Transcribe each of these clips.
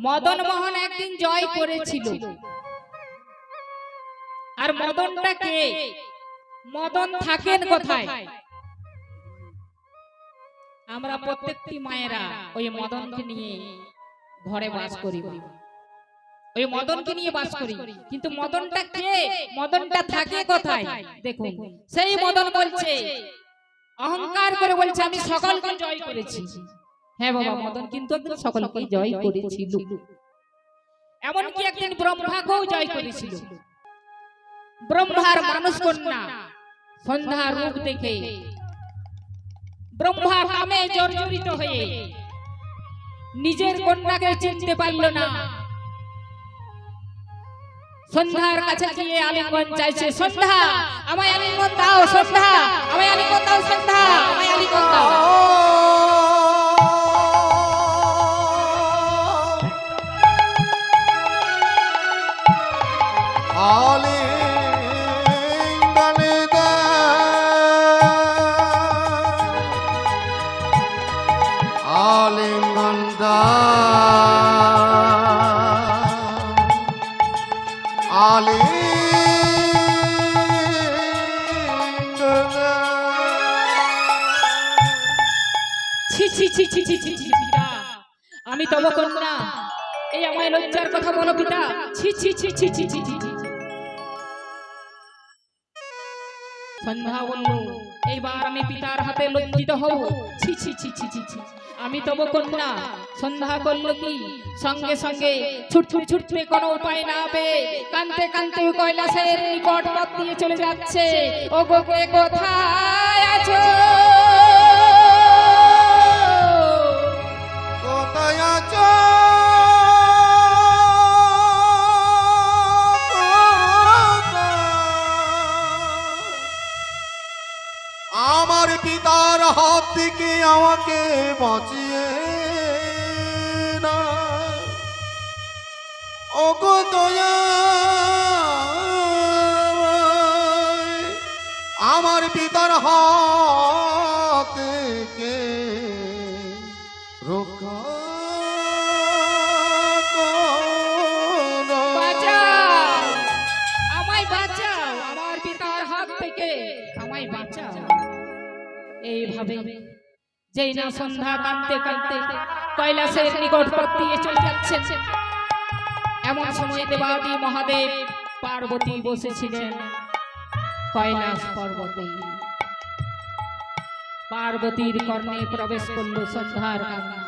মদন মোহন একদিন জয় করেছিল। আর মদনটা কে? মদন থাকেন কোথায়? আমরা প্রত্যেকটি মায়েরা ওই মদনকে নিয়ে ঘরে বাস করি, ওই মদনকে নিয়ে বাস করি। কিন্তু মদনটা কে? মদনটা থাকে কোথায়? দেখুন, সেই মদন বলছে, অহংকার করে বলছে, আমি সকলকে জয় করেছি। হ্যাঁ বাবা, মদন কিন্তু একদিন সকলকে জয় করেছিল। এমনকি একদিন ব্রহ্মাকেও জয় করেছিল। ব্রহ্মার মানুষ কন্যা সন্ধ্যার রূপ দেখে ব্রহ্মা কামে জর্জরিত হয়ে নিজের কন্যাকে চিনতে পারল না। সন্ধ্যার কাছে গিয়ে আলিঙ্গন চাইছে, সন্ধ্যা আমায় আলিঙ্গন দাও, সন্ধ্যা আমায় আলিঙ্গন দাও, সন্ধ্যা আমায় আলিঙ্গন দাও। আমি তব কন্যা, এই আমায় লজ্জার কথা বলো পিতা। ছি ছি ছি ছি ছি ছি ছি। সন্ধ্যা বলল, এইবার আমি পিতার হাতে লজ্জিত হব। ছি ছি ছি ছি ছি ছি, আমি তব কন্যা। সন্ধ্যা করলো কি, সঙ্গে সঙ্গে ছুটতে ছুটতে কোনো উপায় না পেয়ে কাঁদতে কাঁদতে কৈলাসের নিকট পথ দিয়ে চলে যাচ্ছে। ও গো কে কোথায় আছো? কোথায় আছো? আমার পিতার হাত থেকে আমাকে বাঁচিয়ে না, ও গো দয়া, আমার পিতার হাত থেকে রক্ষা করো। বাঁচাও, আমায় বাঁচাও, আমার পিতার হাত থেকে আমায় বাঁচাও। এইভাবে যেই না সন্ধ্যা কাঁদতে কাঁদতে কৈলাসের নিকট পথ দিয়ে চলে যাচ্ছে, এমন সময় দেবাদি মহাদেব পার্বতী বসেছিলেন কৈলাস পর্বতে। পার্বতীর কর্ণে প্রবেশ করলো সন্ধ্যার কান্না।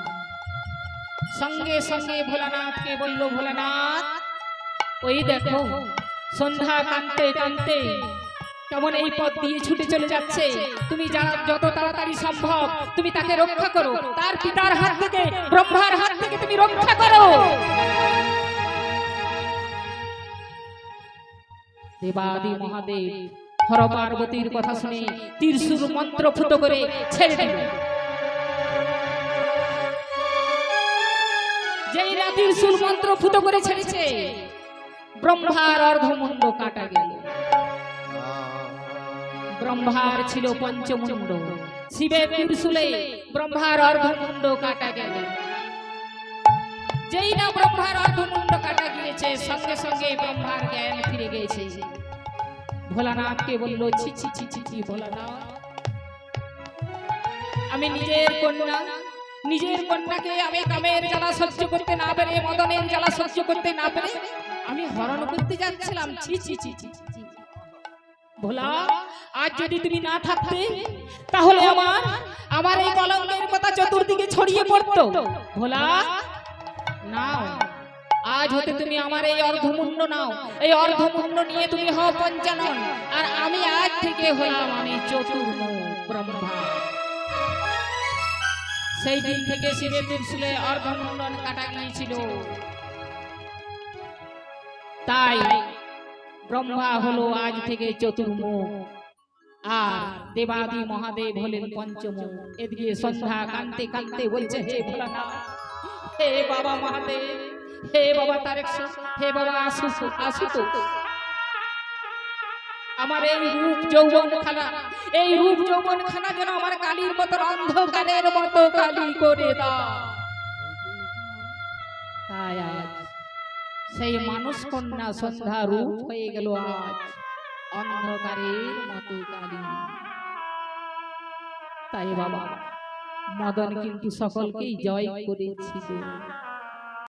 সঙ্গে সঙ্গে ভোলানাথকে বলল, ভোলানাথ ওই দেখো সন্ধ্যা কাঁদতে কাঁদতে কেমন এই পথ দিয়ে ছুটে চলে যাচ্ছে। তুমি যত তাড়াতাড়ি সম্ভব তুমি তাকে রক্ষা করো, তার পিতার হাত থেকে, ব্রহ্মার হাত থেকে তুমি রক্ষা করো। দেবাদি মহাদেব হর পার্বতীর কথা শুনে ত্রিশূল মন্ত্র ফুত করে ছেড়ে দিল। যেই না ত্রিশূল মন্ত্র ফুত করে ছেড়েছে, ব্রহ্মার অর্ধমুণ্ড কাটা গেল। ব্রহ্মার ছিল পঞ্চমুণ্ড, শিবের ত্রিশূলে ব্রহ্মার অর্ধমুণ্ড কাটা গেল। যেই না ব্রহ্মার অর্ধমুণ্ড কাটা গিয়েছে, সঙ্গে সঙ্গে ব্রহ্মার জ্ঞান ফিরে গিয়েছে। ভোলানাথকে বলল, ছি ছি ছি ছি ছি ভোলানাথ, আমি নিজের কন্যা, নিজের কন্যাকে আমি কামের জ্বালা সহ্য করতে না পেরে, মদনের জ্বালা সহ্য করতে না পেরে আমি হরণ করতে যাচ্ছিলাম। ছি ছি ছি ছি ছি। ভোলা, আজ যদি তুমি না থাকতে তাহলে আমার এই কলঙ্কের কথা চতুর্দিকে ছড়িয়ে পড়তো। ভোলা নাও, আজ হতে তুমি আমার এই অর্ধমুণ্ড নাও, এই অর্ধমুণ্ড নিয়ে তুমি হও পঞ্চানন, আর আমি আজ থেকে হলাম আমি চতুর্মুখ ব্রহ্মা। সেই দিন থেকে শিবের ত্রিশূলে অর্ধমুণ্ডন কাটা গিয়েছিল। তাই ব্রহ্মা হলো আজ থেকে চতুর্মুখ, আর দেবাদি মহাদেব হলেন পঞ্চমুখ। এদিকে সন্ধ্যা কাঁদতে কাঁদতে বলছে, হে ভোলানাথ, হে বাবা মহাদেব, হে বাবা তারেশ্বর, হে বাবা আসু আসু তো, আমার এই রূপ যৌবন খানা, এই রূপ যৌবন খানা যেন আমার কালীর মতো অন্ধকারের মতো কালি করে দাও। তাই আজ সেই মানুষ কন্যা সন্ধ্যা রূপ হয়ে গেল আজ অন্ধকারের মতো কালী। তাই বাবা, মদন কিন্তু সকলকেই জয় করেছিল।